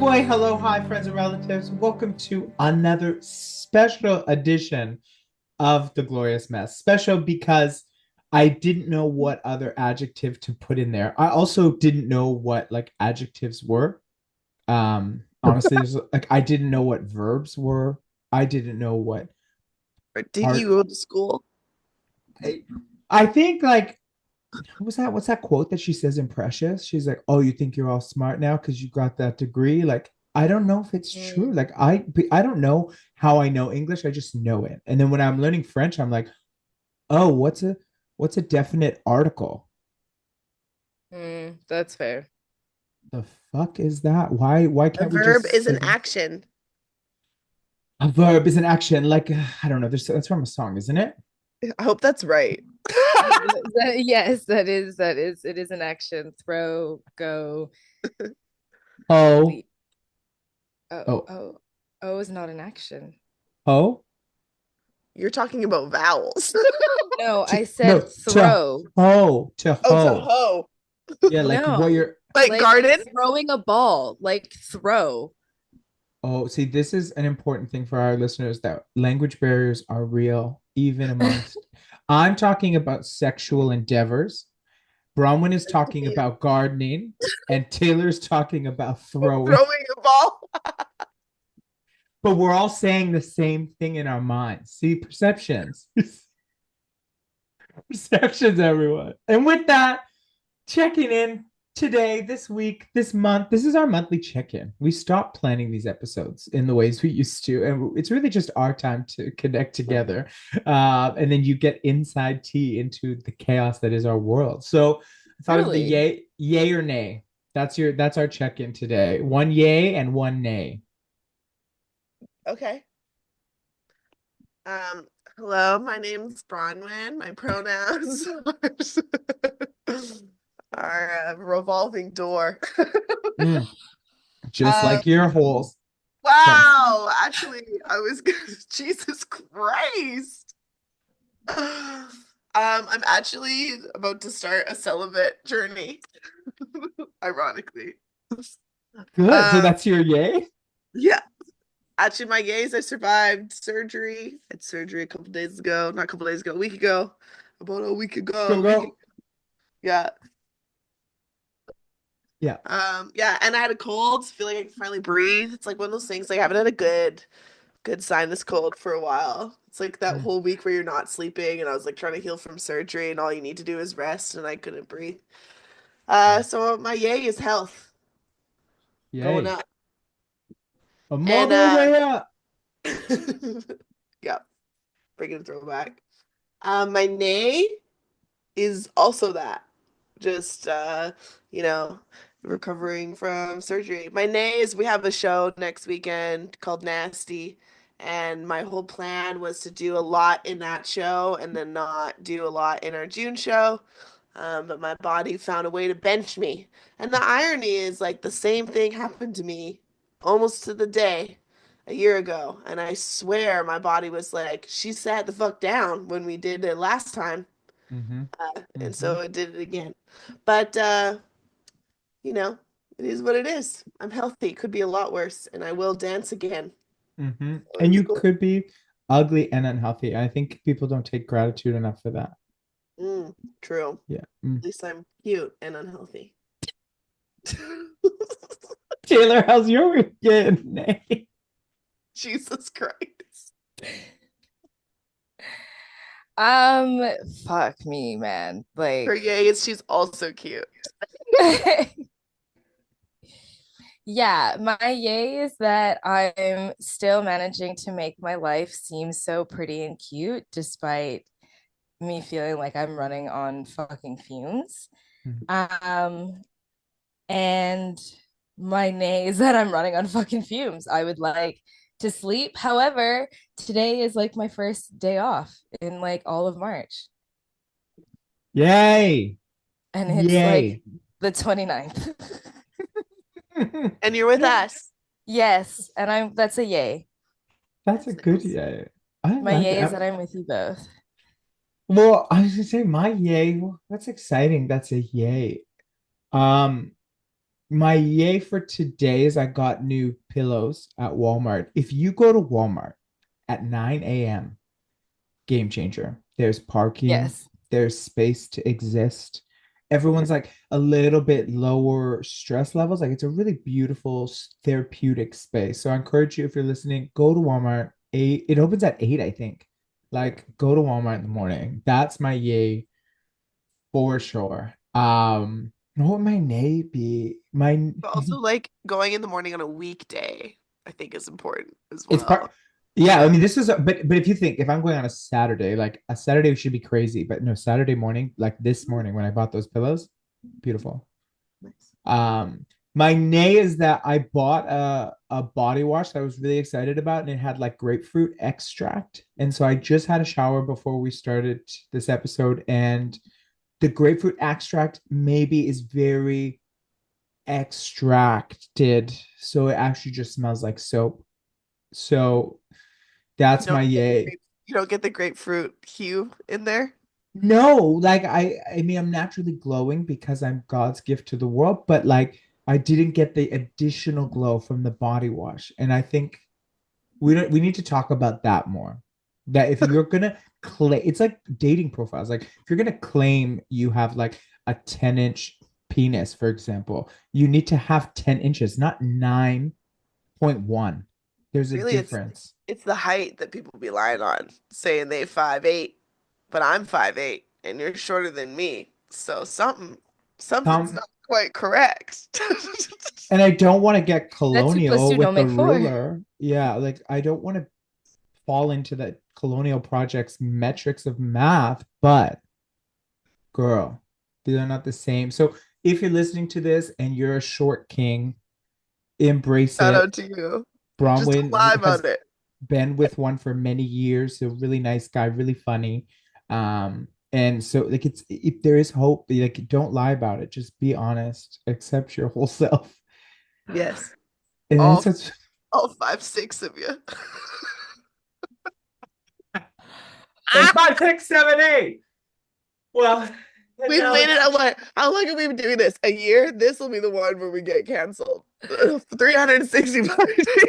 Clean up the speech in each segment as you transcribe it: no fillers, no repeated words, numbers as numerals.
Ahoy, hello, hi, friends and relatives. Welcome to another special edition of The Glorious Mess. Special because I didn't know what other adjective to put in there. I also didn't know what adjectives were. Honestly, I didn't know what verbs were. I didn't know what Or did you art. go to school? I, I think what's that quote that she says in Precious? She's like, "Oh, you think you're all smart now because you got that degree?" Like, I don't know if it's true. Mm. I don't know how I know English. I just know it. And then when I'm learning French, I'm like, "Oh, what's a definite article? That's fair. The fuck is that? Why A can't we verb just is say an that? action. A verb is an action. Like I don't know. That's from a song, isn't it? I hope that's right. Yes, that is it is an action. Throw, go, Oh, leap. Oh, oh, oh, oh is not an action. oh. You're talking about vowels. No, I No, said throw. to Oh, to hoe. hoe. Yeah, like what No, you're. Like like garden? throwing a ball, like throw. Oh, see, this is an important thing for our listeners that language barriers are real, even amongst. I'm talking about sexual endeavors. Bronwyn is talking about gardening, and Taylor's talking about throwing. Throwing a ball. But we're all saying the same thing in our minds. See, perceptions. Perceptions, everyone. And with that, checking in today, this week, this month. This is our monthly check in. We stopped planning these episodes in the ways we used to. And it's really just our time to connect together. And then you get inside tea into the chaos that is our world. So I thought of the Truly. yay or nay. That's our check in today. One yay and one nay. Okay. Um, Hello, my name's Bronwyn. My pronouns are a revolving door. Mm, just Um, like your holes. So, wow, actually, I was Jesus Christ. I'm actually about to start a celibate journey, ironically. good. So Um, that's your yay? yeah. Actually, my gays, I survived surgery. I had surgery a couple days ago, not a couple days ago, a week ago, about a week ago, Go, a week ago. go. Yeah. Yeah. Yeah, and I had a cold. Feel like I can finally breathe. It's like one of those things. Like I haven't had a good sinus cold for a while. It's like that Mm. whole week where you're not sleeping, and I was like trying to heal from surgery, and all you need to do is rest, and I couldn't breathe. So my yay is health going Yay. up, I'm on and my way up. yeah, bringing a throwback. My nay is also that. Just you know, recovering from surgery. My nay is we have a show next weekend called Nasty, and my whole plan was to do a lot in that show and then not do a lot in our June show. But my body found a way to bench me. And the irony is like the same thing happened to me almost to the day a year ago. And I swear my body was like, she sat the fuck down when we did it last time. Mm-hmm. And Mm-hmm. so it did it again. But you know, it is what it is. I'm healthy. Could be a lot worse, and I will dance again. Mm-hmm. So And it's you cool. could be ugly and unhealthy. I think people don't take gratitude enough for that. True. Yeah. At least I'm cute and unhealthy. Taylor, how's your weekend? Jesus Christ. Um, Fuck me, man. Her Like, yay is she's also cute. yeah, my yay is that I'm still managing to make my life seem so pretty and cute despite me feeling like I'm running on fucking fumes. Um, and my nay is that I'm running on fucking fumes. I would like to sleep. However, today is like my first day off in like all of March, Yay. and it's like Yay. the 29th. And you're with us. Yes, and I'm that's a yay. That's a That's good nice. yay. I My like yay is it. that I'm with you both. Well, I was gonna say my yay. Well, that's exciting. That's a yay. Um, my yay for today is I got new pillows at Walmart. If you go to Walmart at 9 a.m., game changer. There's parking, Yes. there's space to exist. Everyone's like a little bit lower stress levels. Like it's a really beautiful therapeutic space. So I encourage you, if you're listening, go to Walmart. It opens at 8, I think. Like go to Walmart in the morning. That's my yay for sure. What would my nay be? But also, like going in the morning on a weekday, I think is important as It's well. part. Yeah, I mean, this is, but if you think if I'm going on a Saturday, like a Saturday should be crazy, but no, Saturday morning, like this morning when I bought those pillows, beautiful. Nice. Um, my nay is that I bought a body wash that I was really excited about, and it had like grapefruit extract, and so I just had a shower before we started this episode, and the grapefruit extract maybe is very extracted, so it actually just smells like soap. So You that's my don't get the yay. you don't get the grapefruit hue in there. No, like I mean I'm naturally glowing because I'm God's gift to the world, but like I didn't get the additional glow from the body wash. And I think we need to talk about that more. That if you're gonna claim, it's like dating profiles. Like if you're gonna claim you have like a 10-inch penis, for example, you need to have 10 inches, not 9.1. There's a Really, difference. it's the height that people be lying on, saying they 5'8", but I'm 5'8", and you're shorter than me. So something's Um, not quite correct. and I don't want to get That's two plus colonial two with don't the make four. ruler. Yeah, like I don't want to fall into the colonial project's metrics of math, but girl, they're not the same. So if you're listening to this and you're a short king, embrace Shout it. out to you. Just don't lie Bronwyn about has it. been with one for many years, so really nice guy, really funny. And so like it's if there is hope, like don't lie about it. Just be honest, accept your whole self. Yes, And then all such all 5'6" of you. like 5, 6, 7, 8. Well, We've now made it. it's How long have we been doing this? A year? This will be the one where we get canceled. 365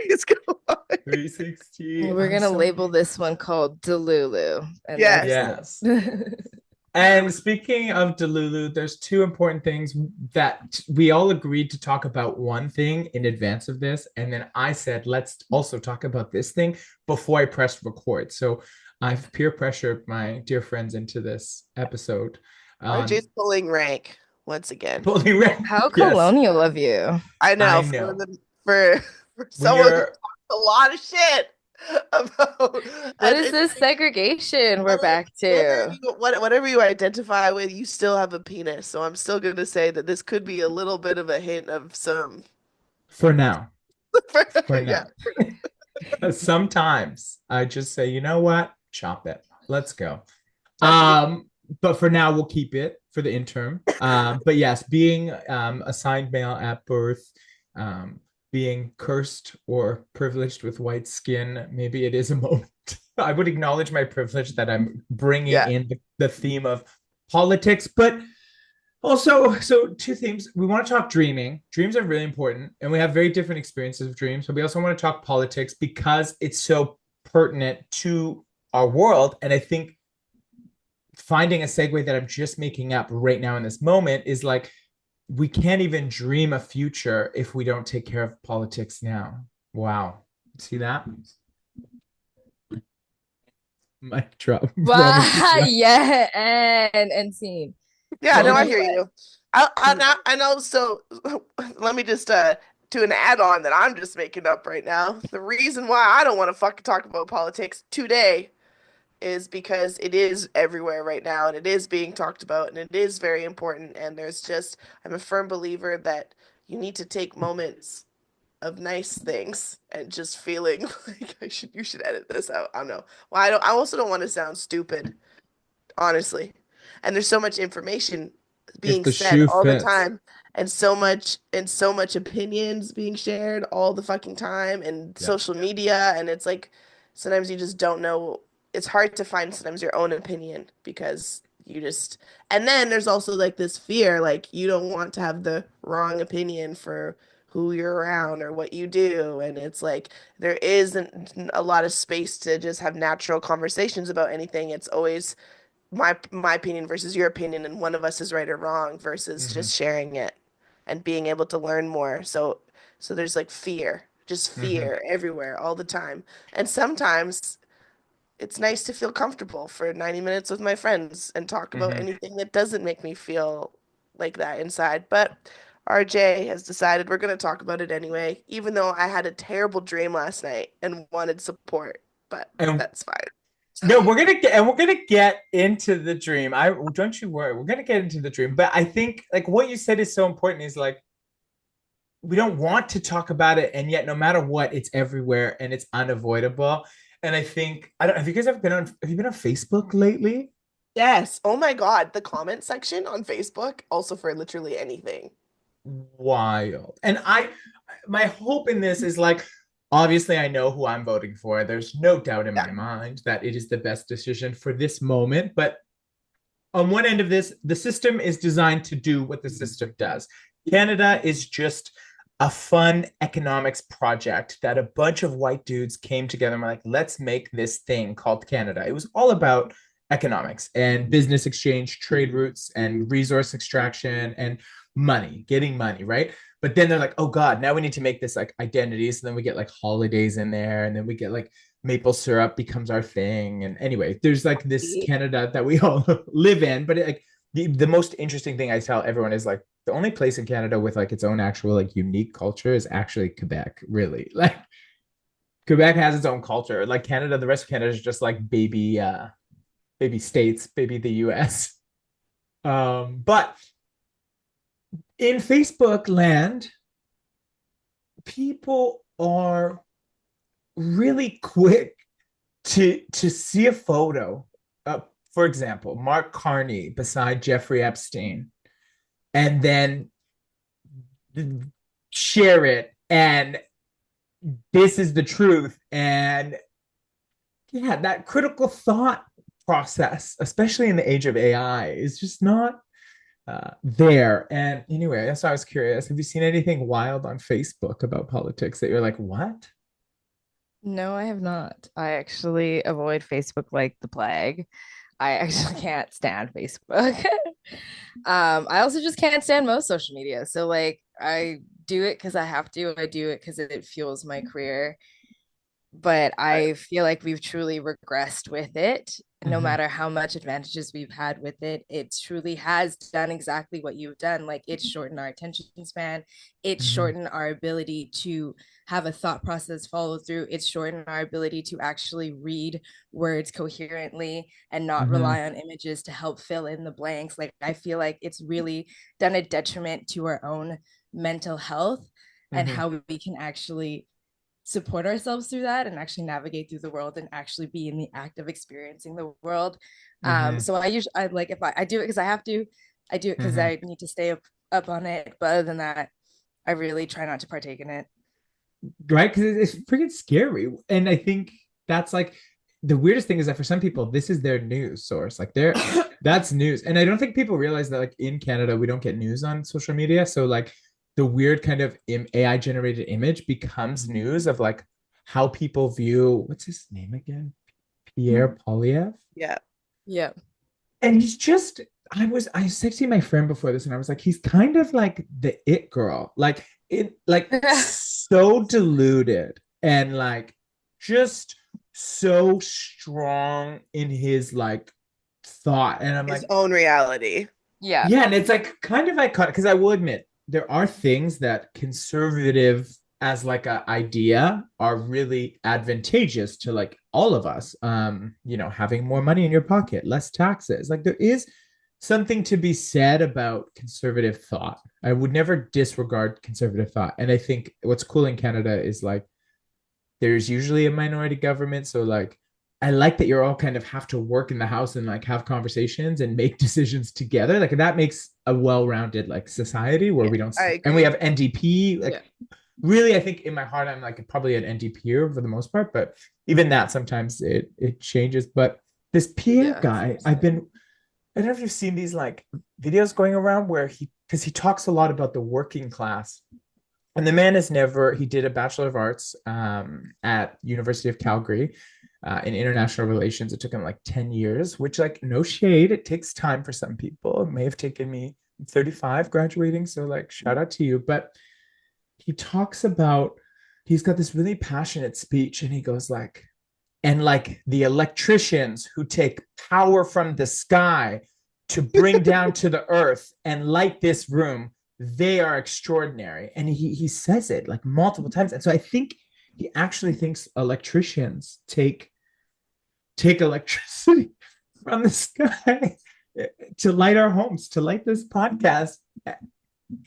days go by. 360. We're I'm gonna so label this one called Delulu, and that's Yes. yes. it. And speaking of Delulu, there's two important things that we all agreed to talk about one thing in advance of this. And then I said, let's also talk about this thing before I pressed record. So I've peer pressured my dear friends into this episode. RJ's pulling rank once again. Fully ready. How Yes, colonial of you. I know I for know. the for We someone who are talks a lot of shit about What and is this segregation we're back to? whatever you identify with, you still have a penis. So I'm still going to say that this could be a little bit of a hint of some. for now. For Yeah, now. Sometimes I just say, you know what? Chop it. Let's go. time to get. But for now, we'll keep it for the interim. But yes, being assigned male at birth, being cursed or privileged with white skin, maybe it is a moment. I would acknowledge my privilege that I'm bringing Yeah. in the theme of politics, but also, so two themes. We want to talk dreaming. Dreams are really important, and we have very different experiences of dreams. But we also want to talk politics because it's so pertinent to our world. And I think finding a segue that I'm just making up right now in this moment is like we can't even dream a future if we don't take care of politics now. Wow. See that? Mic drop. Wow, yeah, and scene. Yeah, no, Well, I Guess hear what? you. I know. So let me just do an add-on that I'm just making up right now. The reason why I don't want to fucking talk about politics today is because it is everywhere right now and it is being talked about and it is very important. And there's just, I'm a firm believer that you need to take moments of nice things and just feeling like you should edit this out. I don't know. Well, I also don't want to sound stupid, honestly. And there's so much information if being the said shoe all the fits. time and so much opinions being shared all the fucking time and Yeah. social media and it's like sometimes you just don't know. It's hard to find sometimes your own opinion because you just, and then there's also like this fear, like you don't want to have the wrong opinion for who you're around or what you do. And it's like there isn't a lot of space to just have natural conversations about anything. It's always my opinion versus your opinion, and one of us is right or wrong versus Hmm. just sharing it and being able to learn more. So there's like fear, just Hmm. fear everywhere all the time. And sometimes it's nice to feel comfortable for 90 minutes with my friends and talk about Hmm. anything that doesn't make me feel like that inside. But RJ has decided we're going to talk about it anyway, even though I had a terrible dream last night and wanted support, but And that's fine. no, we're gonna get into the dream. I don't you worry, we're gonna get into the dream. But I think like what you said is so important is like we don't want to talk about it, and yet no matter what, it's everywhere and it's unavoidable. And I think I don't have you guys ever been on have you been on Facebook lately? Yes. Oh my God. The comment section on Facebook, also for literally anything. Wild. And my hope in this is like obviously I know who I'm voting for. There's no doubt in Yeah. my mind that it is the best decision for this moment. But on one end of this, the system is designed to do what the system does. Canada is just a fun economics project that a bunch of white dudes came together and were like, let's make this thing called Canada. It was all about economics and business exchange, trade routes, and resource extraction and money, getting money, right? But then they're like, oh God, now we need to make this like identity. So then we get like holidays in there, and then we get like maple syrup becomes our thing. And anyway, there's like this Canada that we all live in. But like the most interesting thing I tell everyone is like the only place in Canada with like its own actual like unique culture is actually Quebec, really. Like Quebec has its own culture. Like Canada, the rest of Canada is just like baby states, baby the US. But in Facebook land, people are really quick to see a photo, for example, Mark Carney beside Jeffrey Epstein, and then share it, and this is the truth. And yeah, that critical thought process, especially in the age of AI, is just not there. And anyway, that's why I was curious. Have you seen anything wild on Facebook about politics that you're like, what? No, I have not. I actually avoid Facebook like the plague. I actually can't stand Facebook. I also just can't stand most social media. So like I do it because I have to. I do it because it fuels my career, but Right. I feel like we've truly regressed with it. No Mm-hmm. matter how much advantages we've had with it, it truly has done exactly what you've done. Like it's shortened our attention span, it's Mm-hmm. shortened our ability to have a thought process follow through, it's shortened our ability to actually read words coherently and not Mm-hmm. rely on images to help fill in the blanks. Like I feel like it's really done a detriment to our own mental health and Mm-hmm. how we can actually support ourselves through that and actually navigate through the world and actually be in the act of experiencing the world. Mm-hmm. So I usually I like if I do it because I have to, I do it because Mm-hmm. I need to stay up on it. But other than that, I really try not to partake in it. Right? Because it's freaking scary. And I think that's like the weirdest thing is that for some people, this is their news source. Like they're that's news. And I don't think people realize that like in Canada, we don't get news on social media. So like the weird kind of AI generated image becomes news of like how people view what's his name again? Pierre Polyev. Yeah. Yeah. And he's just I was texting my friend before this and I was like, he's kind of like the it girl. Like it like so deluded and like just so strong in his like thought. And I'm His like, own reality. Yeah. yeah, and it's like kind of iconic because I will admit there are things that conservative as like a idea are really advantageous to like all of us. Having more money in your pocket, less taxes. Like there is something to be said about conservative thought. I would never disregard conservative thought. And I think what's cool in Canada is like there's usually a minority government. So like I like that you're all kind of have to work in the house and like have conversations and make decisions together. Like that makes a well-rounded like society where Yeah, we don't I and we have agree. NDP. Yeah. Like really, I think in my heart I'm like probably an NDP for the most part, but even that sometimes it changes. But this Pierre Yeah. guy, Same. I don't know if you've seen these like videos going around where because he talks a lot about the working class. And the man has never, he did a Bachelor of Arts at University of Calgary in international relations. It took him like 10 years, which like no shade, it takes time for some people. It may have taken me 35 graduating. So like shout out to you. But he talks about, he's got this really passionate speech and he goes like, and like the electricians who take power from the sky to bring down to the earth and light this room, they are extraordinary. And he says it like multiple times. And so I think he actually thinks electricians take electricity from the sky to light our homes, to light this podcast.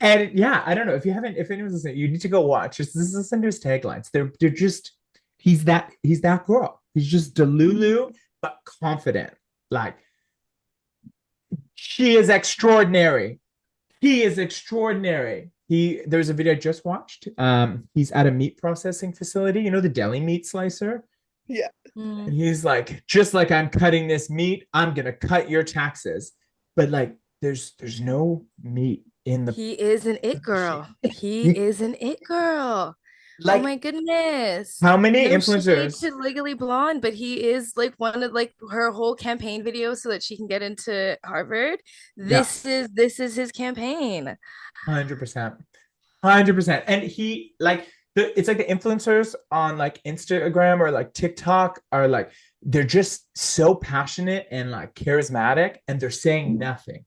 And yeah, I don't know if you haven't, if anyone's listening, you need to go watch. This is listen to his taglines. They're just he's that girl. He's just Delulu, but confident. Like she is extraordinary. He is extraordinary. There's a video I just watched. He's at a meat processing facility, you know, the deli meat slicer. Yeah. And he's like, just like I'm cutting this meat, I'm gonna cut your taxes. But like there's no meat in the He is an it girl. He is an it girl. Oh like my goodness. how many No shade influencers? to Legally Blonde, but he is like one of like her whole campaign video so that she can get into Harvard. Yeah, This is his campaign. 100%. 100%. And he like it's like the influencers on like Instagram or like TikTok are like they're just so passionate and like charismatic and they're saying nothing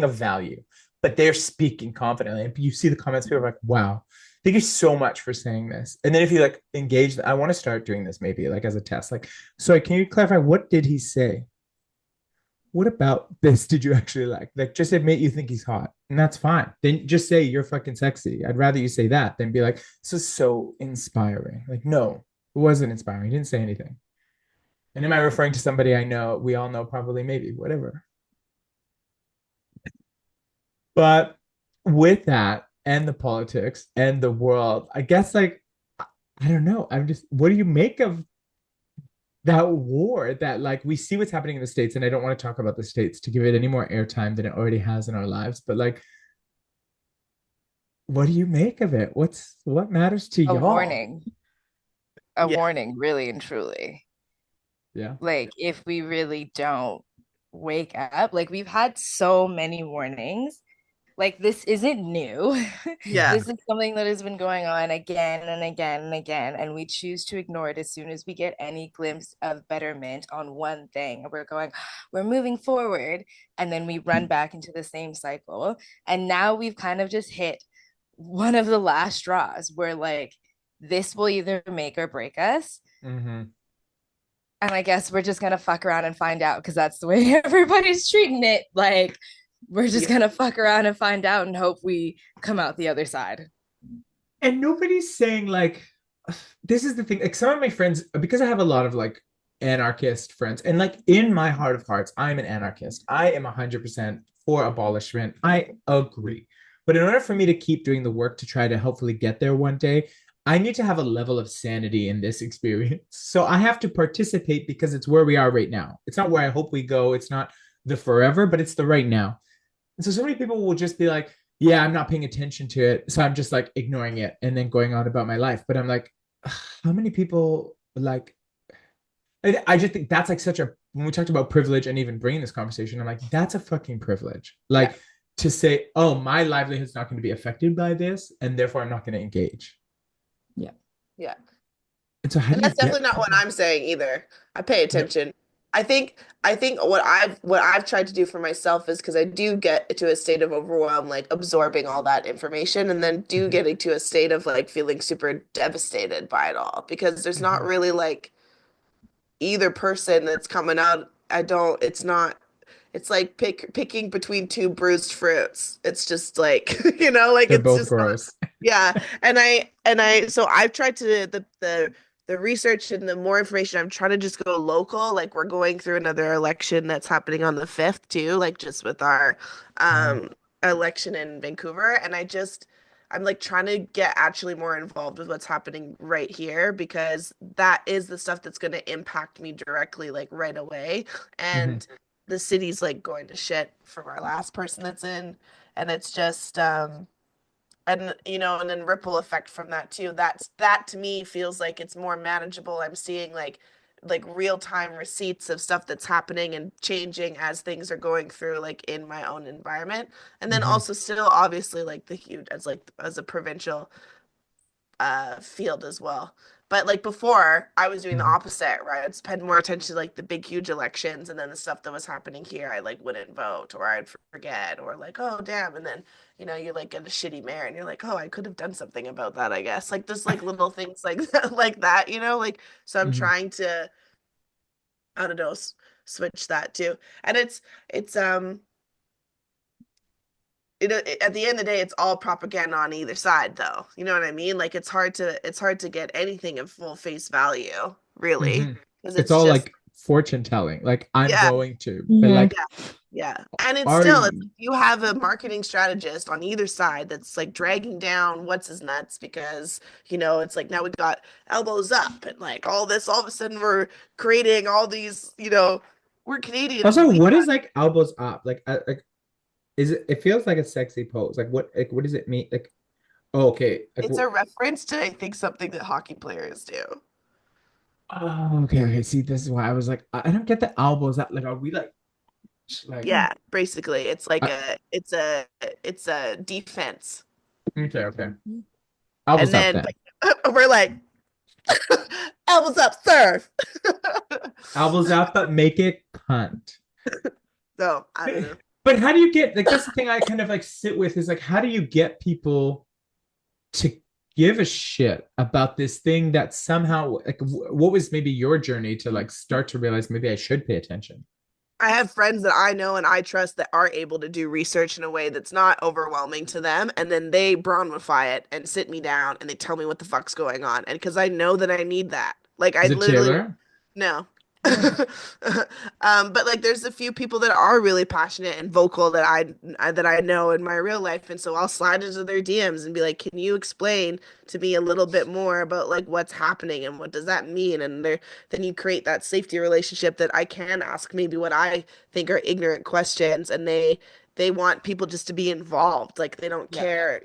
of value, but they're speaking confidently. And you see the comments, people are like, wow, thank you so much for saying this. And then if you like engage, I want to start doing this maybe like as a test. Like, sorry, can you clarify what did he say? What about this did you actually like? Like, just admit you think he's hot, and that's fine. Then just say you're fucking sexy. I'd rather you say that than be like, this is so inspiring. Like, no, it wasn't inspiring. He didn't say anything. And am I referring to somebody I know? We all know, probably, maybe, whatever. But with that and the politics and the world, I guess, like, I don't know. I'm just, what do you make of that war that like we see what's happening in the States? And I don't want to talk about the States to give it any more airtime than it already has in our lives, but like what do you make of it? What matters to A y'all? warning. A Yeah. warning, really and truly. Yeah. Like if we really don't wake up, like we've had so many warnings. Like this isn't new. Yeah. This is something that has been going on again and again and again, and we choose to ignore it as soon as we get any glimpse of betterment on one thing. We're going, we're moving forward, and then we run back into the same cycle. And now we've kind of just hit one of the last straws where like this will either make or break us. Mm-hmm. And I guess we're just gonna fuck around and find out because that's the way everybody's treating it. Like we're just Yeah. gonna fuck around and find out and hope we come out the other side. And nobody's saying like this is the thing. Like some of my friends, because I have a lot of like anarchist friends, and like in my heart of hearts, I'm an anarchist. I am 100% for abolishment. I agree. But in order for me to keep doing the work to try to hopefully get there one day, I need to have a level of sanity in this experience. So I have to participate because it's where we are right now. It's not where I hope we go. It's not the forever, but it's the right now. And so many people will just be like, yeah, I'm not paying attention to it. So I'm just like ignoring it and then going on about my life. But I'm like, how many people like, I just think that's like such a, when we talked about privilege and even bringing this conversation, I'm like, that's a fucking privilege. Yeah. Like to say, oh, my livelihood's not going to be affected by this. And therefore I'm not going to engage. Yeah. Yeah. And so how And do you that's get definitely not what I'm saying either. I pay Yep. attention. I think what I've tried to do for myself is because I do get to a state of overwhelm, like absorbing all that information, and then do Mhm. get into a state of like feeling super devastated by it all because there's not Mhm. really like either person that's coming out. I don't, it's not, it's like picking between two bruised fruits. It's just like, like They're it's both just not, gross. yeah. And I so I've tried to the research and the more information, I'm trying to just go local. Like we're going through another election that's happening on the 5th too, like just with our Uh, election in Vancouver. And I'm like trying to get actually more involved with what's happening right here because that is the stuff that's going to impact me directly, like right away. mhm. And the city's like going to shit from our last person that's in, and it's just and and then ripple effect from that too. That to me feels like it's more manageable. I'm seeing like real time receipts of stuff that's happening and changing as things are going through like in my own environment. And then Mm-hmm. also still obviously like the huge as a provincial field as well. But like before, I was doing the Mm-hmm. opposite, right? I'd spend more attention to like the big, huge elections, and then the stuff that was happening here, I like wouldn't vote, or I'd forget, or like, oh damn, and then you like get a shitty mayor, and you're like, oh, I could have done something about that, I guess. Like just like little things like that, like that, like. So I'm Mm-hmm. trying to, I don't know, switch that too, and it's at the end of the day, it's all propaganda on either side, though. You know what I mean? Like it's hard to get anything at full face value, really, Mm-hmm. because It's it's all just like fortune telling. Like I'm yeah, going to, but Mhm. like, yeah, yeah. And it's are still it's you? you have a marketing strategist on either side that's like dragging down what's his nuts because it's like now we got elbows up and like all of a sudden we're creating all these we're Canadians Also, and we what is like elbows up? Like is it? It feels like a sexy pose. Like what does it mean? Like oh, okay. Like it's a reference to I think something that hockey players do. oh, okay, okay. See, this is why I was like, I don't get the elbows up. Like, are we like? Yeah, basically, it's like I, it's a defense, okay, okay. Elbows and up then then. we're like elbows up, serve. Elbows up, but make it cunt. So I don't know. But how do you get like that's the thing I kind of like sit with is like how do you get people to give a shit about this thing that somehow like what was maybe your journey to like start to realize maybe I should pay attention? I have friends that I know and I trust that are able to do research in a way that's not overwhelming to them, and then they bronify it and sit me down and they tell me what the fuck's going on, and because I know that I need that, like I Is it literally Taylor? no. Oh. But like there's a few people that are really passionate and vocal that I know in my real life, and so I'll slide into their DMs and be like, "Can you explain to me a little bit more about like what's happening and what does that mean?" And then you create that safety relationship that I can ask maybe what I think are ignorant questions, and they want people just to be involved. Like they don't Yeah. care,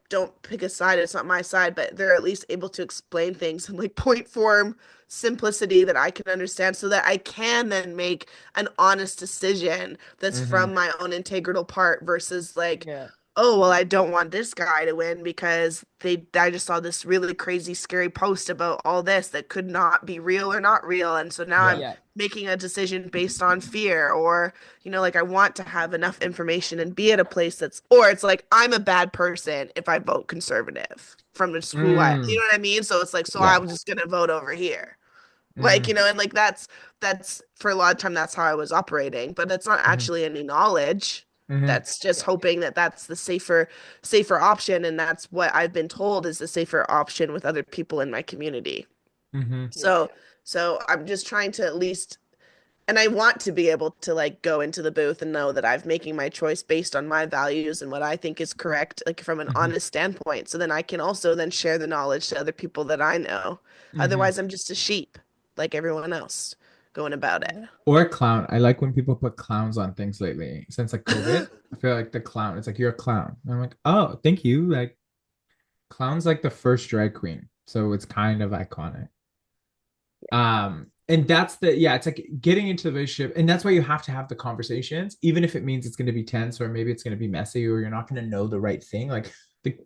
don't pick a side. It's not my side, but they're at least able to explain things in like point form simplicity that I can understand so that I can then make an honest decision that's Mm-hmm. from my own integral part versus like, Yeah. oh, well, I don't want this guy to win because I just saw this really crazy, scary post about all this that could not be real or not real. And so now I'm Yeah. Yeah. making a decision based on fear or, like I want to have enough information and be at a place or it's like I'm a bad person if I vote conservative from just you Mm. know what I mean? So it's like, so Yeah. I'm just gonna vote over here. Like, Mm. and like that's for a lot of time that's how I was operating, but that's not Mm-hmm. actually any knowledge. Mm-hmm. That's just hoping that that's the safer option, and that's what I've been told is the safer option with other people in my community. Mm-hmm. So so I'm just trying to at least and I want to be able to like go into the booth and know that I'm making my choice based on my values and what I think is correct, like from an Mm-hmm. honest standpoint. So then I can also then share the knowledge to other people that I know. Mm-hmm. Otherwise, I'm just a sheep, like everyone else, going about it. Or a clown. I like when people put clowns on things lately. Since like COVID, I feel like the clown, it's like you're a clown. And I'm like, oh, thank you. Like clown's like the first drag queen. So it's kind of iconic. And that's yeah, it's like getting into the relationship, and that's why you have to have the conversations, even if it means it's going to be tense or maybe it's going to be messy or you're not going to know the right thing. Like the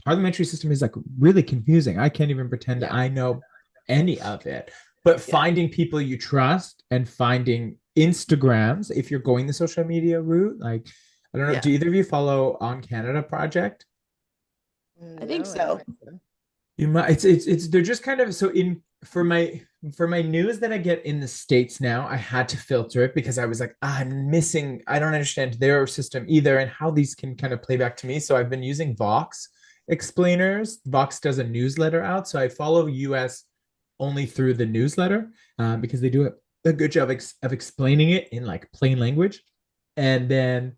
parliamentary system is like really confusing. I can't even pretend Yeah, I know any of it. But yeah. finding people you trust and finding Instagrams, if you're going the social media route, like I don't know, Yeah. do either of you follow On Canada Project? I think No, I don't so. think so. You might it's they're just kind of so in for my news that I get in the States now, I had to filter it because I was like, I'm missing, I don't understand their system either and how these can kind of play back to me. So I've been using Vox explainers. Vox does a newsletter out. So I follow US only through the newsletter because they do a good job of explaining it in like plain language. And then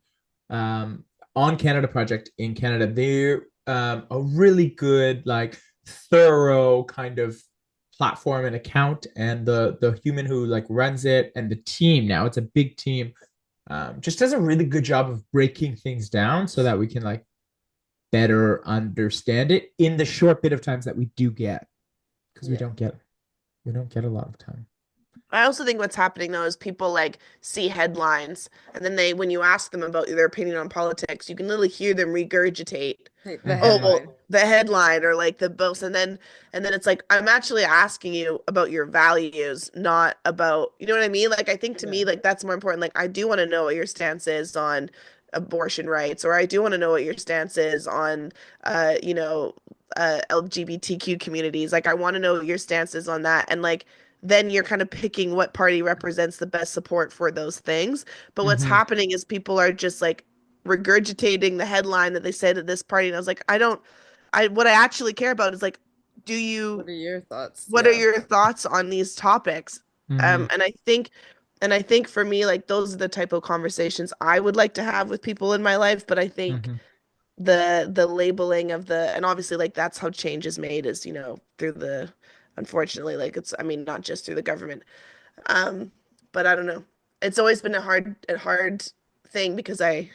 um, on Canada Project in Canada, they're a really good like thorough kind of platform and account, and the human who like runs it and the team, now it's a big team, just does a really good job of breaking things down so that we can like better understand it in the short bit of times that we do get, because Yeah. we don't get a lot of time. I also think what's happening though is people like see headlines and then when you ask them about their opinion on politics, you can literally hear them regurgitate, The oh, Mm-hmm. well, headline. the headline or like the boast, and then it's like I'm actually asking you about your values, not about, you know what I mean? Like I think to Yeah. me like that's more important. Like I do want to know what your stance is on abortion rights, or I do want to know what your stance is on uh, you know, LGBTQ communities. Like I want to know what your stance is on that. And like then you're kind of picking what party represents the best support for those things. But what's Mm-hmm. happening is people are just like regurgitating the headline that they said at this party. And I was like, what I actually care about is like, do What you, are your thoughts? what are Yeah. your thoughts on these topics? Mm-hmm. And I think for me, like those are the type of conversations I would like to have with people in my life. But I think Mm-hmm. the labeling of and obviously like that's how change is made is, through unfortunately, like it's, I mean, not just through the government. But I don't know. It's always been a hard thing because it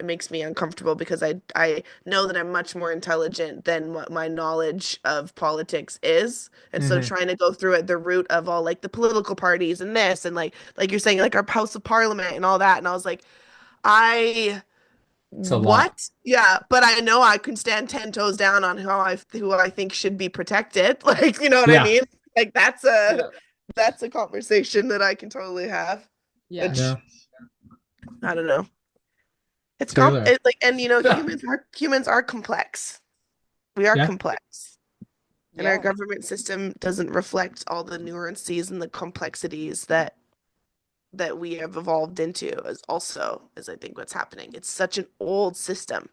makes me uncomfortable because I know that I'm much more intelligent than what my knowledge of politics is. And so Mm-hmm. trying to go through it, the root of all like the political parties and this and like you're saying, like our House of Parliament and all that. And I was like, I It's a lot. what? Yeah, but I know I can stand 10 toes down on who I think should be protected. Like, you know what I Yeah. mean? Like Yeah. that's a conversation that I can totally have, Yeah. which Yeah. I don't know. Taylor. Like, and Yeah. humans are complex. We are Yeah. complex. And our Yeah. government system doesn't reflect all the nuances and the complexities that we have evolved into, as I think what's happening. It's such an old system.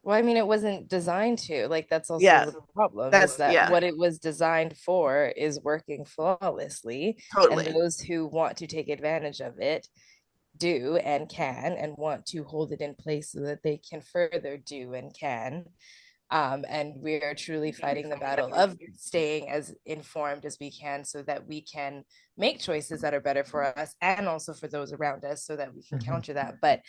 Well, I mean, it wasn't designed to. Like, that's Yeah, also the problem is that's that yeah, what it was designed for is working flawlessly. And totally. those who want to take advantage of it do and can and want to hold it in place so that they can further do and can. And we are truly fighting the battle of staying as informed as we can so that we can make choices that are better for us and also for those around us so that we can Mm-hmm. counter that. But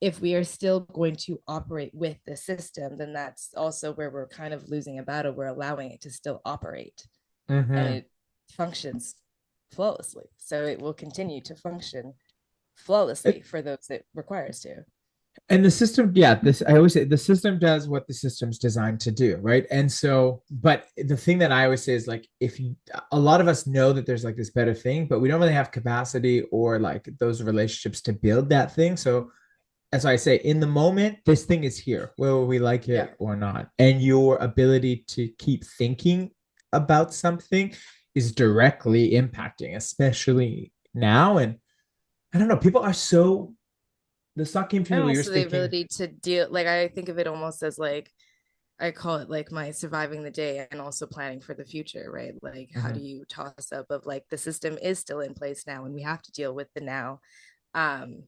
if we are still going to operate with the system, then that's also where we're kind of losing a battle. We're allowing it to still operate and Mm-hmm. it functions flawlessly. So it will continue to function flawlessly for those it requires to. And the system, yeah, this I always say the system does what the system's designed to do, right? And so, but the thing that I always say is like, if you, a lot of us know that there's like this better thing, but we don't really have capacity or like those relationships to build that thing. So, as I say, in the moment, this thing is here, whether we like Yeah. it or not. And your ability to keep thinking about something is directly impacting, especially now. And I don't know, people are so, this thought came to me And while you're also the speaking. ability to deal, like, I think of it almost as like, I call it like my surviving the day and also planning for the future, right? Like, how do Mhm. you toss up of like the system is still in place now and we have to deal with the now. Um,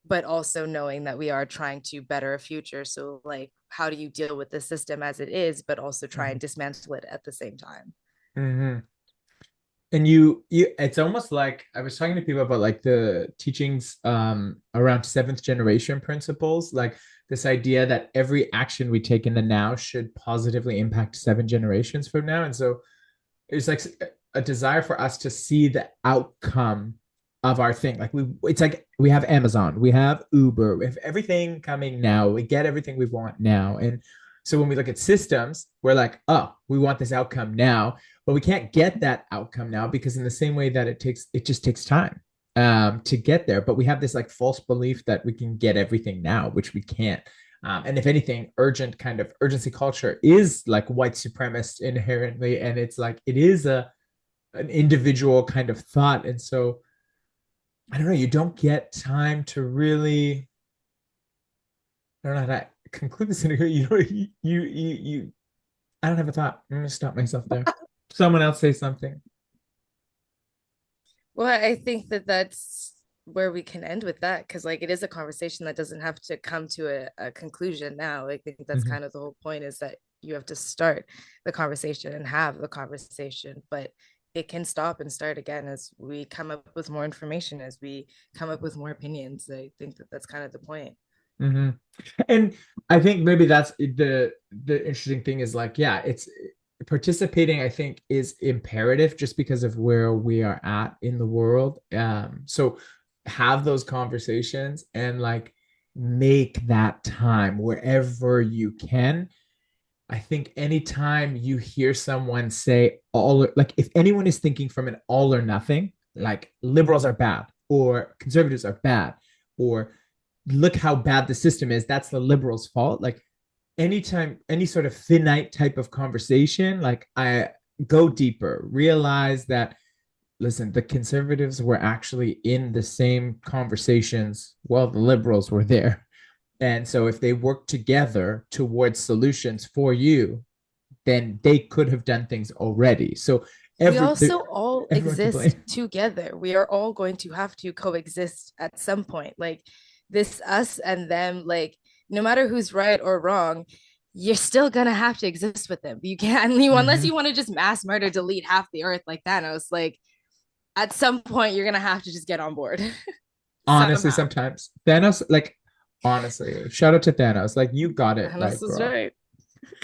but also knowing that we are trying to better a future. So, like, how do you deal with the system as it is, but also try and Mhm. dismantle it at the same time? Mhm. And it's almost like I was talking to people about like the teachings around seventh generation principles, like this idea that every action we take in the now should positively impact seven generations from now. And so it's like a desire for us to see the outcome of our thing. Like it's like we have Amazon, we have Uber, we have everything coming now. We get everything we want now. And so when we look at systems, we're like, oh, we want this outcome now, but we can't get that outcome now because in the same way that it just takes time to get there. But we have this like false belief that we can get everything now, which we can't. And if anything, urgent kind of urgency culture is like white supremacist inherently, and it's like it is an individual kind of thought, and so I don't know. You don't get time to really. I don't know how to conclude this interview. You. I don't have a thought. I'm gonna stop myself there. Someone else say something. Well, I think that that's where we can end with that because, like, it is a conversation that doesn't have to come to a conclusion now. I think that's Mhm. kind of the whole point is that you have to start the conversation and have the conversation, but it can stop and start again as we come up with more information, as we come up with more opinions. I think that that's kind of the point. Hmm. And I think maybe that's the interesting thing is like, yeah, it's participating, I think, is imperative just because of where we are at in the world. So have those conversations and like make that time wherever you can. I think anytime you hear someone say all, like if anyone is thinking from an all or nothing, like liberals are bad or conservatives are bad, or look how bad the system is, that's the liberals' fault. Like anytime, any sort of finite type of conversation, like I go deeper, realize that, listen, the conservatives were actually in the same conversations while the liberals were there. And so if they work together towards solutions for you, then they could have done things already. So We also all everyone can exist blame. together. We are all going to have to coexist at some point. Like this, us and them, like no matter who's right or wrong, you're still gonna have to exist with them. You can't, unless Mm-hmm. you want to just mass murder, delete half the earth like Thanos. Like at some point, you're gonna have to just get on board Honestly, somehow. sometimes Thanos, like, honestly, shout out to Thanos. Like, you got it, Thanos like, was bro. right.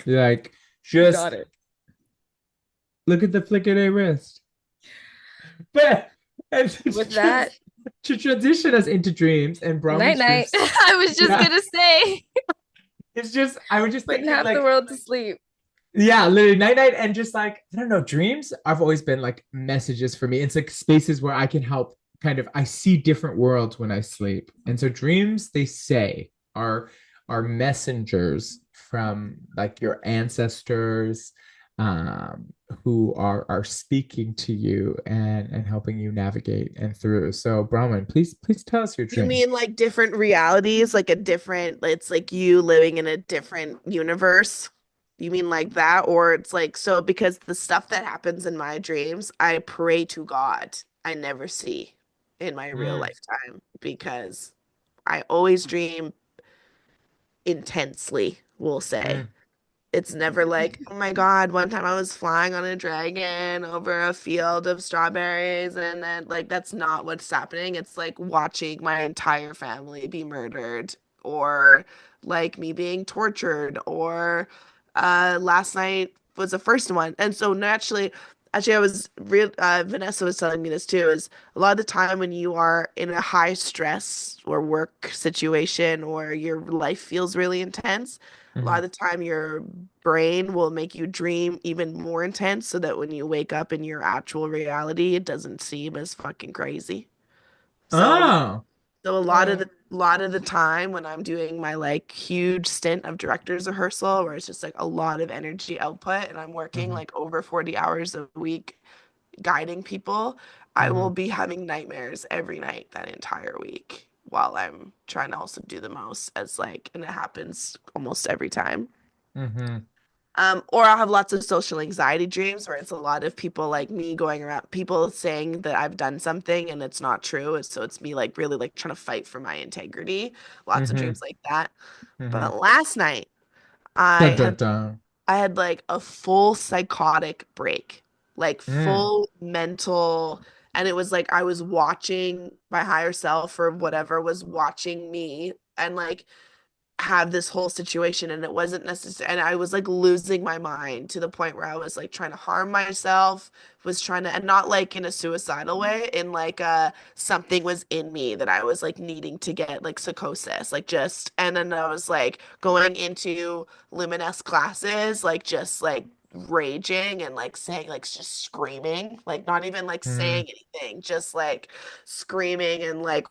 Like, You got just it. look at the flick of their wrist. But and With that, to transition us into dreams and night Brahman's night. dreams, I was just yeah, gonna say, it's just I was just putting thinking half the like, world to sleep. yeah, literally night night, and just like I don't know, dreams. I've always been like messages for me. It's like spaces where I can help. Kind of, I see different worlds when I sleep, and so dreams, they say, are messengers from like your ancestors, um, who are speaking to you and helping you navigate and through. So, Brahman, please tell us your You dream. mean like different realities, like a different, it's like you living in a different universe? You mean like that? Or it's like, so because the stuff that happens in my dreams, I pray to God I never see in my real Mm, lifetime because I always dream intensely, we'll say. mm, It's never like, oh my God, one time I was flying on a dragon over a field of strawberries, and then like that's not what's happening. It's like watching my entire family be murdered, or like me being tortured, or last night was the first one. And so naturally, actually, I was real. Vanessa was telling me this too. Is a lot of the time when you are in a high stress or work situation, or your life feels really intense, a lot mm. of the time your brain will make you dream even more intense so that when you wake up in your actual reality, it doesn't seem as fucking crazy. So Oh. so a lot of the time when I'm doing my like huge stint of director's rehearsal where it's just like a lot of energy output and I'm working Mhm, like over 40 hours a week guiding people, I will mhm, be having nightmares every night that entire week while I'm trying to also do the most as like, and it happens almost every time. mhm, Or I'll have lots of social anxiety dreams where it's a lot of people like me going around, people saying that I've done something and it's not true. So it's me like really like trying to fight for my integrity. Lots of mhm, dreams like that. mhm. But last night I Dun, dun, had dun. I had like a full psychotic break, like Mm, full mental, and it was like I was watching my higher self or whatever was watching me and like have this whole situation and it wasn't necessary and I was like losing my mind to the point where I was like trying to harm myself, was trying to and not like in a suicidal way, in like something was in me that I was like needing to get like psychosis, like just and then I was like going into luminous classes, like just like raging and like saying like just screaming, like not even like saying mm, anything, just like screaming and like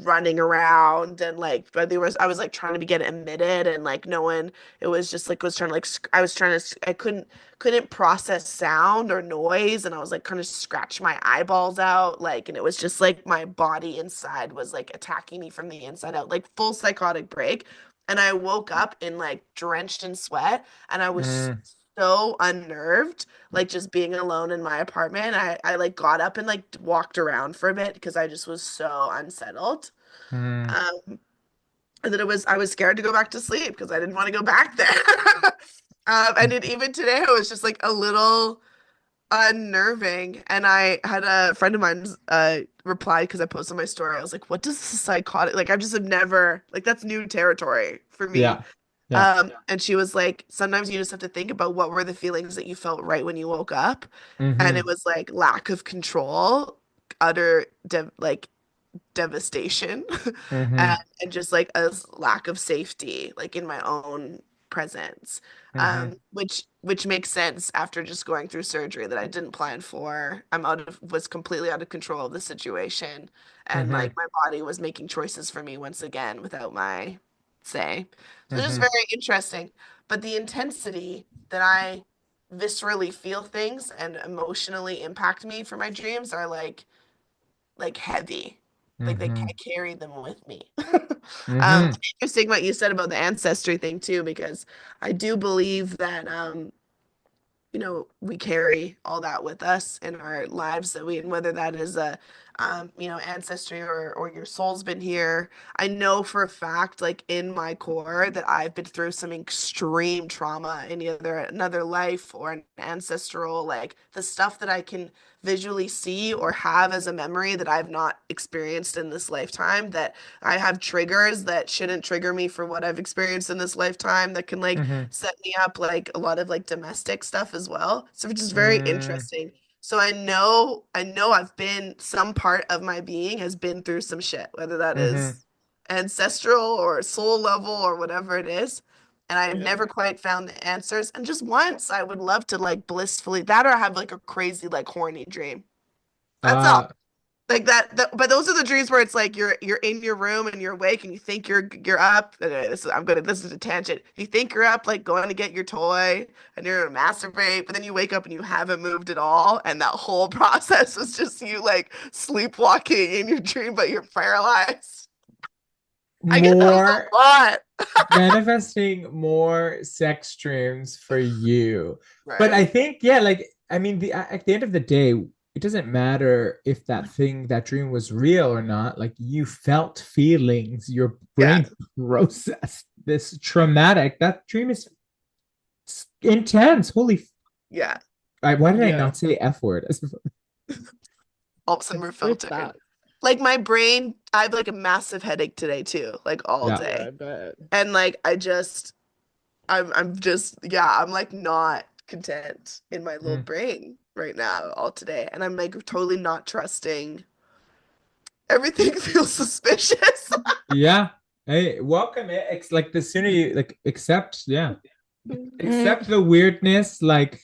running around and like but there was I was like trying to be get admitted and like no one, it was just like was trying to like I was trying to I couldn't process sound or noise and I was like kind of scratch my eyeballs out like and it was just like my body inside was like attacking me from the inside out, like full psychotic break. And I woke up in like drenched in sweat and I was mm, so unnerved, like just being alone in my apartment. I like got up and like walked around for a bit because I just was so unsettled. mm. Um, and then I was scared to go back to sleep because I didn't want to go back there. And even today, I was just like a little unnerving. And I had a friend of mine reply because I posted my story. I was like, what does the psychotic like? I just have never like that's new territory for me. Yeah. Yeah. And she was like, sometimes you just have to think about what were the feelings that you felt right when you woke up. And it Mm-hmm. was like lack of control, utter like devastation and, Mm-hmm. and just like a lack of safety like in my own presence Mm-hmm. which makes sense after just going through surgery that I didn't plan for. Was completely out of control of the situation and like Mm-hmm. my body was making choices for me once again without my say. So it's just Mm-hmm. very interesting, but the intensity that I viscerally feel things and emotionally impact me for my dreams are like heavy. Like Mm-hmm. I carry them with me. Mm-hmm. Interesting what you said about the ancestry thing too, because I do believe that we carry all that with us in our lives that we, and whether that is a, ancestry or your soul's been here. I know for a fact, like in my core, that I've been through some extreme trauma in either another life or an ancestral, like the stuff that I can visually see or have as a memory that I've not experienced in this lifetime, that I have triggers that shouldn't trigger me for what I've experienced in this lifetime that can like Mm-hmm. set me up like a lot of like domestic stuff as well. So which is very Mm-hmm. interesting. So I know I've been some part of my being has been through some shit, whether that Mm-hmm. is ancestral or soul level or whatever it is. And I've Yeah. never quite found the answers. And just once I would love to like blissfully that or have like a crazy like horny dream. That's all. Uh, Like but those are the dreams where it's like you're in your room and you're awake and you think you're up. This is a tangent. You think you're up, like going to get your toy and you're gonna masturbate, but then you wake up and you haven't moved at all, and that whole process was just you like sleepwalking in your dream, but you're paralyzed. I get those more a lot. manifesting more sex dreams for you. But Right? I think, yeah, like, I mean, at the end of the day, it doesn't matter if that dream was real or not. Like, you felt feelings, your Yeah. brain processed this traumatic. That dream is intense. Yeah. Why did I Yeah. not say F word? All of a sudden we're Where's filtered. that? Like my brain, I have like a massive headache today too, like all Yeah. Yeah, day. I bet. And like I'm just yeah, I'm like not content in my little Mm. brain right now all today. And I'm like totally not trusting. Everything feels suspicious. Yeah. Hey, welcome it. It's like the sooner you like accept, yeah. Accept the weirdness. Like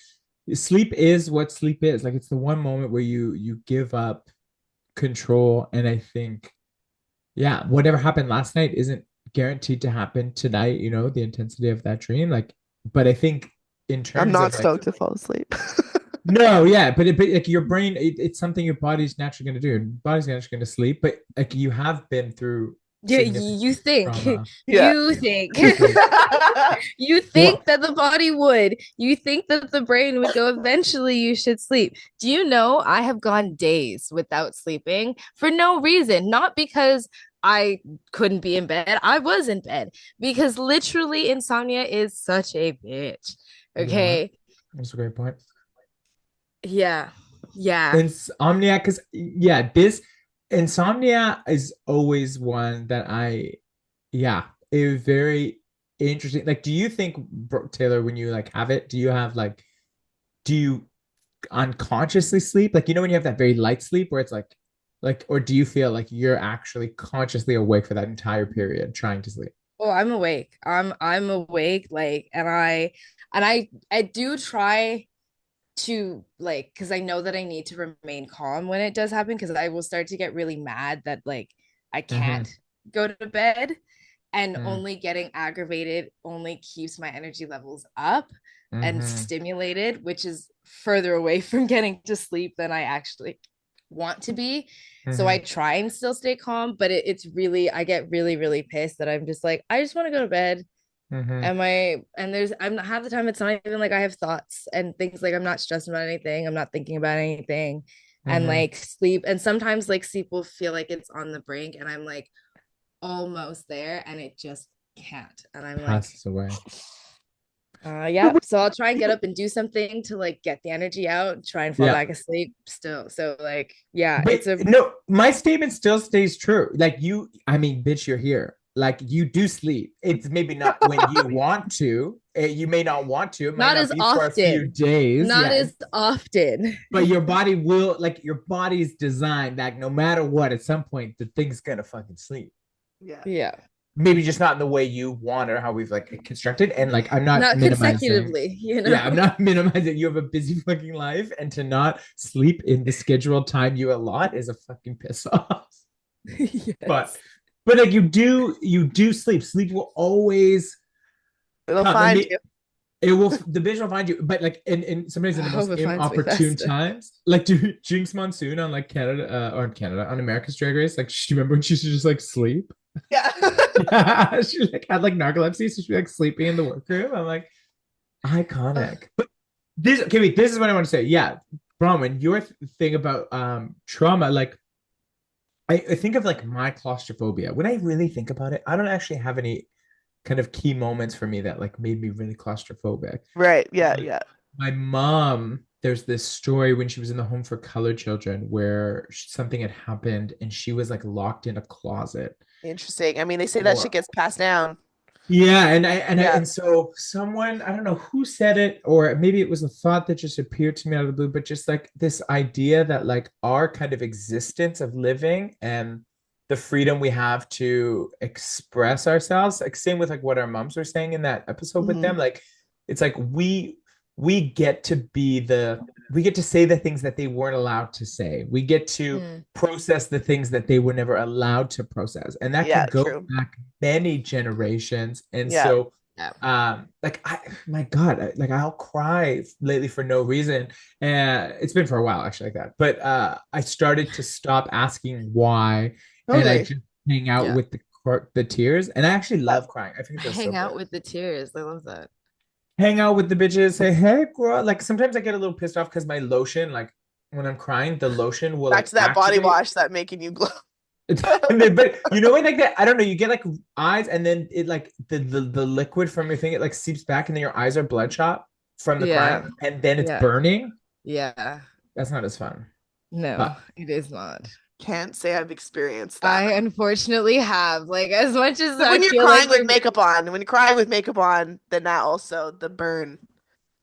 sleep is what sleep is. Like it's the one moment where you give up control. And I think, yeah, whatever happened last night isn't guaranteed to happen tonight, the intensity of that dream. Like, but I think in I'm terms not of like, stoked to fall asleep. no, yeah, but like your brain, it's something your body's naturally going to do. Your body's naturally going to sleep, but like you have been through Yeah, significant you think, trauma. Yeah. you think, You think, you think well, that the body would, you think that the brain would go, eventually you should sleep. Do you know I have gone days without sleeping for no reason? Not because I couldn't be in bed, I was in bed because literally insomnia is such a bitch. you know what? Okay. That's a great point. Yeah. Yeah. Insomnia, because yeah, this insomnia is always one that yeah, a very interesting. Like, do you think, Taylor, when you like have it, do you have like, do you unconsciously sleep? Like, when you have that very light sleep where it's like, or do you feel like you're actually consciously awake for that entire period trying to sleep? Oh, I'm awake. I'm awake, like, and I do try to like because I know that I need to remain calm when it does happen because I will start to get really mad that like I can't Mm-hmm. go to bed, and Mm-hmm. only getting aggravated only keeps my energy levels up and Mm-hmm. stimulated, which is further away from getting to sleep than I actually want to be. So I Mm-hmm. try and still stay calm, but it's really, I get really, really pissed that I'm just like, I just want to go to bed. Mm-hmm. And I'm not half the time, it's not even like I have thoughts and things, like I'm not stressing about anything, I'm not thinking about anything. And Mm-hmm. like sleep, and sometimes like sleep will feel like it's on the brink and I'm like almost there and it just can't. And I'm like, Passes away. Yeah. So I'll try and get up and do something to like get the energy out, try and fall Yeah. back asleep still. So like, yeah, But it's a no, my statement still stays true. Like you, I mean, bitch, you're here. Like you do sleep. It's maybe not when you want to. You may not want to. It might not not as be for a few often. days. Not Yeah. as often. But your body will, like, your body's designed that no matter what, at some point, the thing's gonna fucking sleep. Yeah. Yeah. Maybe just not in the way you want or how we've like constructed. And like, I'm not Not minimizing. consecutively, you Yeah, I'm know. not minimizing. You have a busy fucking life, and to not sleep in the scheduled time you allot is a fucking piss off. But Yes. but like you do sleep. Sleep will always It'll come. And find you. it will, the bitch will find you. But like in sometimes in I the hope most it finds me inopportune faster. times, like Jinx Monsoon on like Canada or Canada on America's Drag Race. Like, she remember when she used to just like sleep. Yeah. Yeah, she like had like narcolepsy, so she'd be like sleeping in the workroom. I'm like, iconic. But this, okay, wait, this is what I want to say. Yeah, Bronwyn, your thing about trauma, like I think of like my claustrophobia. When I really think about it, I don't actually have any kind of key moments for me that like made me really claustrophobic. Right. Yeah. But Yeah. my mom, there's this story when she was in the home for colored children where something had happened and she was like locked in a closet. Interesting. I mean, they say that shit Or gets passed down. yeah, and Yeah. and so someone, I don't know who said it, or maybe it was a thought that just appeared to me out of the blue, but just like this idea that like our kind of existence of living and the freedom we have to express ourselves, like same with like what our moms were saying in that episode with them, Hmm. like it's like we get to be the we get to say the things that they weren't allowed to say. We get to Mm. process the things that they were never allowed to process. And that Yeah. can go True. back many generations. And Yeah. so Yeah. like my God, like I'll cry lately for no reason. And it's been for a while actually like that. But I started to stop asking why, and I Totally. just hang out Yeah. with the tears. And I actually Yeah. love crying. I think it feels so Hang out good. with the tears. I love that. Hang out with the bitches, say, hey, girl. Like sometimes I get a little pissed off because my lotion, like when I'm crying, the lotion will Back like to that body activate. wash that making you glow. And then, but you know when like that, I don't know, you get like eyes and then it like the liquid from your thing, it like seeps back and then your eyes are bloodshot from the Yeah. crying and then it's Yeah. burning. Yeah. That's not as fun. No, But it is not. Can't say I've experienced that. I unfortunately have. Like, as much as Like I when you're feel like crying with we're makeup on, when you're crying with makeup on, then that also the burn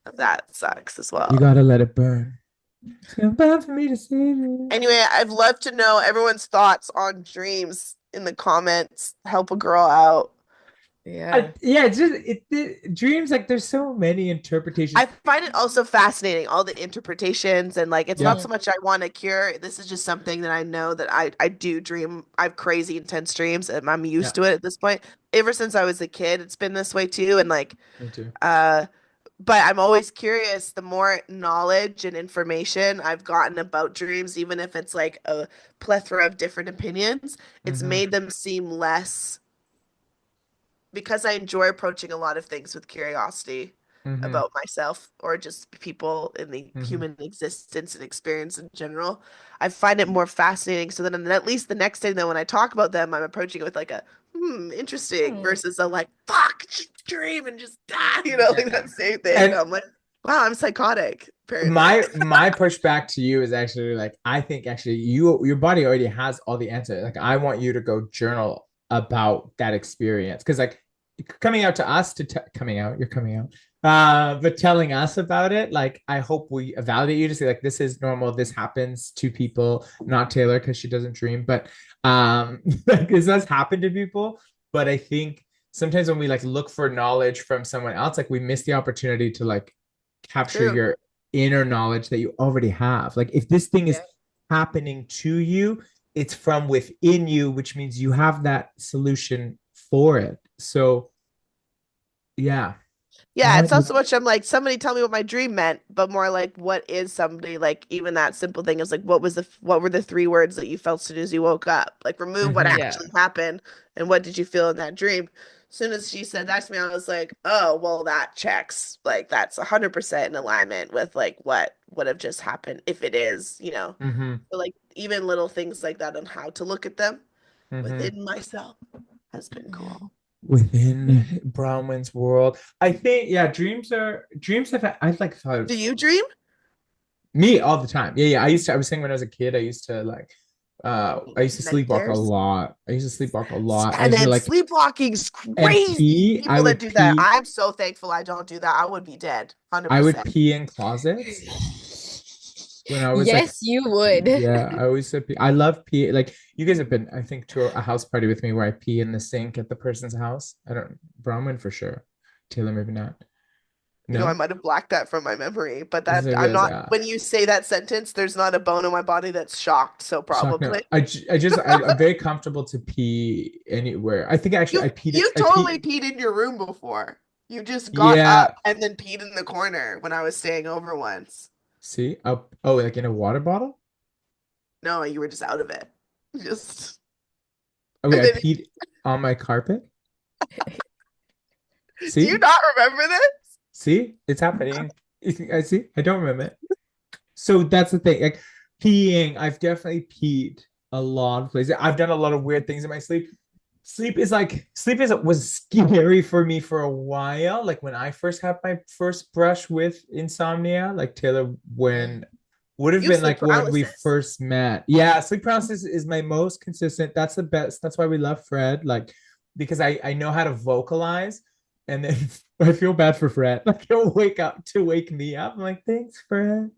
of that sucks as you well. gotta let it burn. It's gonna burn for me to see it. Anyway, I'd love to know everyone's thoughts on dreams in the comments. Help a girl out. yeah. Yeah, it's just dreams, like there's so many interpretations. I find it also fascinating, all the interpretations, and like it's not Yeah, so much I want to cure. This is just something that I know that I do dream. I have crazy intense dreams and I'm yeah, used to it at this point. Ever since I was a kid, it's been this way too. And like me too. uh but I'm always curious, the more knowledge and information I've gotten about dreams, even if it's like a plethora of different opinions, it's Mm-hmm, made them seem less, because I enjoy approaching a lot of things with curiosity mm-hmm, about myself or just people in the mm-hmm, human existence and experience in general. I find it more fascinating. So then at least the next day, then when I talk about them, I'm approaching it with like a interesting Hmm. versus a like fuck just dream and just die, like yeah. that same thing. And I'm like, wow, I'm psychotic, apparently. my pushback to you is actually like, I think actually your body already has all the answers. Like I want you to go journal about that experience because like coming out to us coming out, you're coming out, but telling us about it, like I hope we validate you to say like this is normal, this happens to people, not Taylor because she doesn't dream, but like this does happen to people. But I think sometimes when we like look for knowledge from someone else, like we miss the opportunity to like capture True. your inner knowledge that you already have. Like if this thing is Yeah. happening to you, it's from within you, which means you have that solution for it. So yeah, I Yeah, it's want not you. so much I'm like somebody tell me what my dream meant, but more like what is somebody, like even that simple thing is like what were the three words that you felt as soon as you woke up? Like remove what Mm-hmm, Yeah. actually happened and what did you feel in that dream? As soon as she said that to me, I was like, oh, well, that checks. Like that's 100% in alignment with like what would have just happened if it is. mm-hmm, So, like even little things like that on how to look at them mm-hmm. within myself has been cool. Within Bronwyn's world, I think, yeah, dreams have, I like thought Do you dream? me all the time. Yeah, yeah. I was saying when I was a kid, I used to sleepwalk a Nightmares. lot. I used to sleepwalk a lot. I And used to then like sleepwalking's and crazy. pee. People that do that, I'm so thankful I don't do that. I would be dead, I would 100%. pee in closets when I was like, Yes, you would. yeah, I always said pee. I love pee. Like you guys have been, I think, to a house party with me where I pee in the sink at the person's house. I don't, Bronwyn for sure. Taylor, maybe not. I No? might have blacked that from my memory, but This that is I'm goes, not, when you say that sentence, there's not a bone in my body that's shocked, so shock. No, probably. I'm very comfortable to pee anywhere. I think actually You I peed it. you I totally pee. peed in your room before. You just got up Yeah. and then peed in the corner when I was staying over once. See? Oh, like in a water bottle? No, you were just out of it. Just Oh, wait, and I then peed on my carpet. do you See? not remember this? See? It's happening. I see. I don't remember it. So that's the thing. Like peeing, I've definitely peed a lot of places. I've done a lot of weird things in my sleep. Sleep is was scary for me for a while. Like when I first had my first brush with insomnia, like Taylor, when would have You have been sleep like when we paralysis. first met. Yeah, sleep paralysis is my most consistent. That's the best. That's why we love Fred. Like because I know how to vocalize, and then I feel bad for Fred. Like he'll wake up to wake me up. I'm like, thanks, Fred.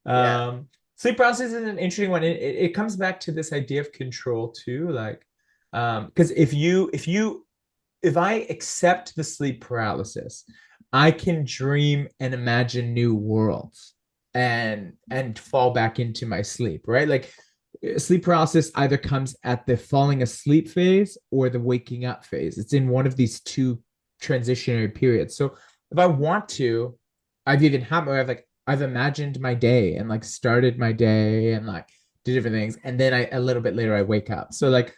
Yeah. Um, Sleep paralysis is an interesting one. It comes back to this idea of control too. Like, because if I accept the sleep paralysis, I can dream and imagine new worlds and fall back into my sleep, right? Like sleep paralysis either comes at the falling asleep phase or the waking up phase. It's in one of these two transitionary periods. So if I want to, I've even had where I've imagined my day and like started my day and like did different things, and then a little bit later I wake up. So like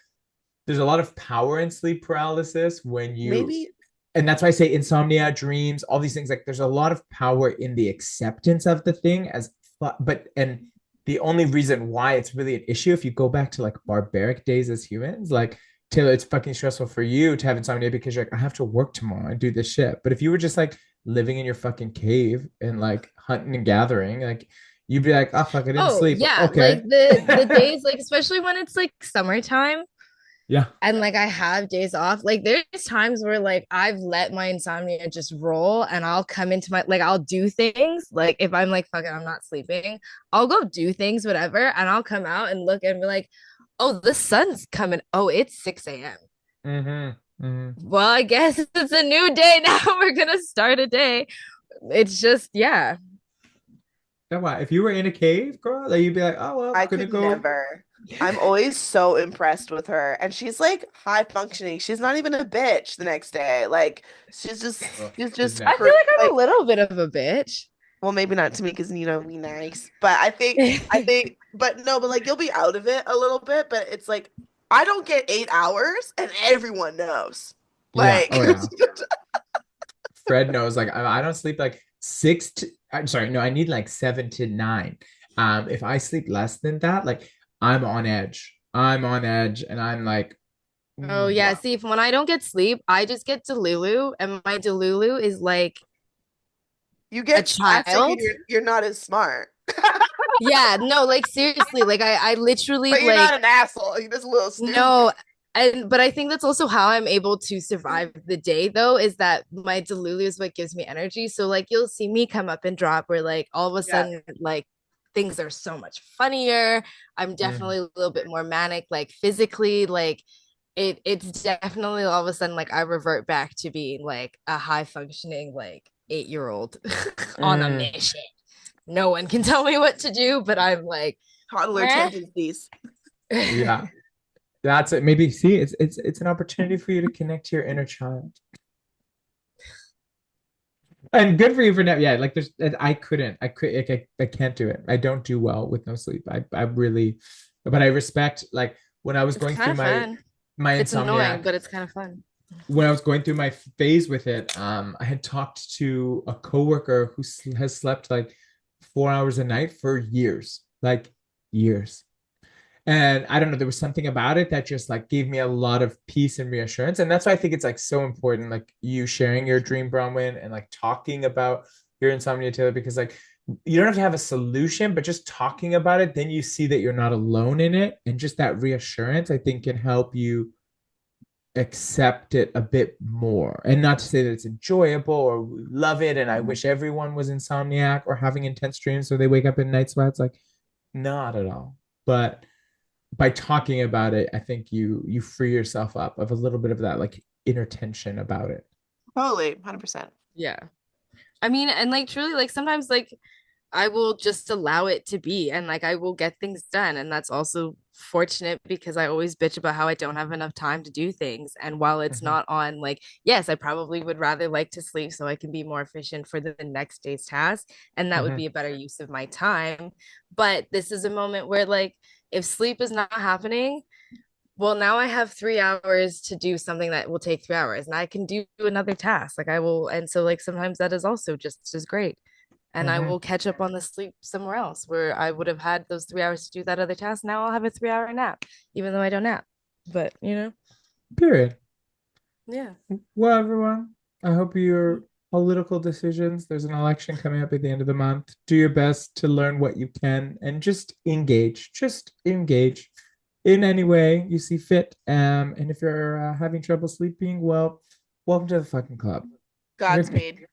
there's a lot of power in sleep paralysis when you, Maybe and that's why I say insomnia, dreams, all these things. Like there's a lot of power in the acceptance of the thing as, but and the only reason why it's really an issue, if you go back to like barbaric days as humans, like Taylor, it's fucking stressful for you to have insomnia because you're like, I have to work tomorrow and do this shit. But if you were just like living in your fucking cave and like hunting and gathering, like you'd be like, oh fuck, I didn't Oh, sleep. yeah, Okay. like the days like especially when it's like summertime Yeah. and like I have days off. Like there's times where like I've let my insomnia just roll and I'll come into my like I'll do things. Like if I'm like fucking I'm not sleeping, I'll go do things, whatever, and I'll come out and look and be like, oh, the sun's coming. Oh, it's 6 a.m. Mm-hmm. Mm-hmm. Well, I guess it's a new day now. We're gonna start a day. It's just, yeah. So what? If you were in a cave, girl, like you'd be like, oh well, I gonna could go. never. I'm always so impressed with her. And she's like high functioning. She's not even a bitch the next day. Like Oh, she's she's just I feel never. like I'm a like, little bit of a bitch. well, maybe not to me because be nice. But but no, but like you'll be out of it a little bit. But it's like I don't get 8 hours, and everyone knows. Yeah. Like, Oh yeah. Fred knows. Like I don't sleep like six to. I'm sorry. No, I need like 7 to 9. If I sleep less than that, like I'm on edge. I'm on edge, and I'm like, Oh yeah, wow. see, when I don't get sleep, I just get Delulu, and my Delulu is like you a get spastic, and child. you're not as smart. Yeah, no, like seriously, like I literally But you're not like an asshole. You're just a little stupid. no, and but I think that's also how I'm able to survive the day though, is that my Delulu is what gives me energy. So like you'll see me come up and drop where like all of a Yeah. sudden like things are so much funnier. I'm Mm, definitely a little bit more manic, like physically, like it's definitely all of a sudden like I revert back to being like a high functioning like 8-year-old on a mm, mission. No one can tell me what to do, but I'm like, Toddler eh. tendencies. yeah. That's it. Maybe see, it's an opportunity for you to connect to your inner child. And good for you for now. Yeah, like there's I can't do it. I don't do well with no sleep. I really, but I respect like when I was It's going kind through of fun. my It's annoying, insomniac, but it's kind of fun. when I was going through my phase with it, I had talked to a coworker who has slept like 4 hours a night for years, like years. And I don't know, there was something about it that just like gave me a lot of peace and reassurance. And that's why I think it's like so important, like you sharing your dream, Bronwyn, and like talking about your insomnia, Taylor, because like you don't have to have a solution, but just talking about it, then you see that you're not alone in it. And just that reassurance, I think, can help you accept it a bit more. And not to say that it's enjoyable or love it. And I wish everyone was insomniac or having intense dreams so they wake up in night sweats. Like, not at all. But by talking about it, I think you free yourself up of a little bit of that like inner tension about it. Totally, 100%. Yeah. I mean, and like truly, like sometimes like I will just allow it to be and like I will get things done. And that's also fortunate because I always bitch about how I don't have enough time to do things. And while it's Mhm. not on, like, yes, I probably would rather like to sleep so I can be more efficient for the next day's task. And that would Mhm. be a better use of my time. But this is a moment where, like, if sleep is not happening, well, now I have 3 hours to do something that will take 3 hours and I can do another task. Like I will, and so like sometimes that is also just as great. And I will Mhm. catch up on the sleep somewhere else where I would have had those 3 hours to do that other task. Now I'll have a 3 hour nap, even though I don't nap. But Period. yeah. Well, everyone, I hope your political decisions, there's an election coming up at the end of the month. Do your best to learn what you can and just engage. Just engage in any way you see fit. And if you're having trouble sleeping, well, welcome to the fucking club. Godspeed.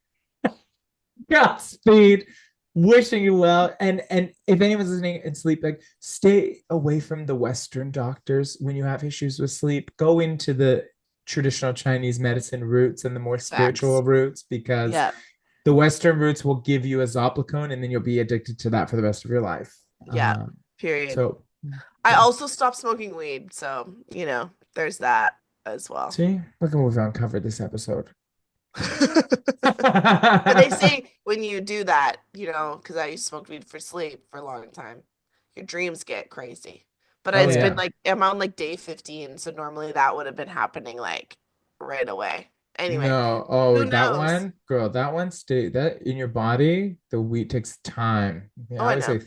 Godspeed. Wishing you well. And if anyone's listening and sleep, like stay away from the Western doctors when you have issues with sleep. Go into the traditional Chinese medicine roots and the more spiritual Facts. roots because Yeah. the Western roots will give you a Zopicone and then you'll be addicted to that for the rest of your life. Yeah. Um, Period. so I yeah. also stopped smoking weed, so there's that as well. See, look at what we've uncovered this episode. But they say when you do that, because I used to smoke weed for sleep for a long time, your dreams get crazy. But Oh it's been yeah. like, I'm on like day 15, so normally that would have been happening like right away. Anyway, No, oh, who that knows? one, girl, that one stay that in your body, the wheat takes time. Yeah, Oh, I I always know. say,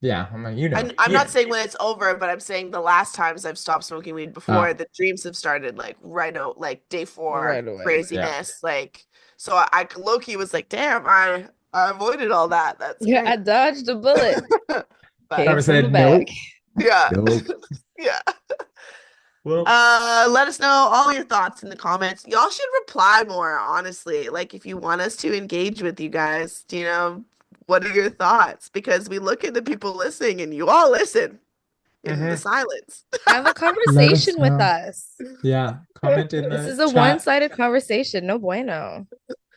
yeah, I'm like, I'm not saying when it's over, but I'm saying the last times I've stopped smoking weed before, uh, the dreams have started like right out, like day 4 Right away. yeah. craziness. Like, so I low-key was like, damn, I avoided all that. That's Yeah, great. I dodged a bullet. But Came Carver from the said, back. nope, yeah. nope. Yeah. Well, Let us know all your thoughts in the comments. Y'all should reply more, honestly. Like if you want us to engage with you guys, what are your thoughts? Because we look at the people listening and you all listen in the mhm. silence. Have a Let us conversation with know. us. Yeah, comment in This the is a chat. one-sided conversation. No bueno.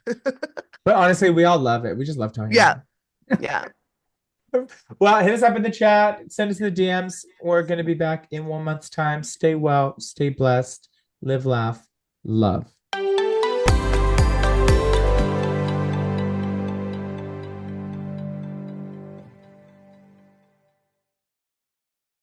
But honestly, we all love it. We just love talking Yeah. about Yeah. it. Well, hit us up in the chat, send us in the DMs. We're going to be back in 1 month's time. Stay well, stay blessed, live, laugh, love.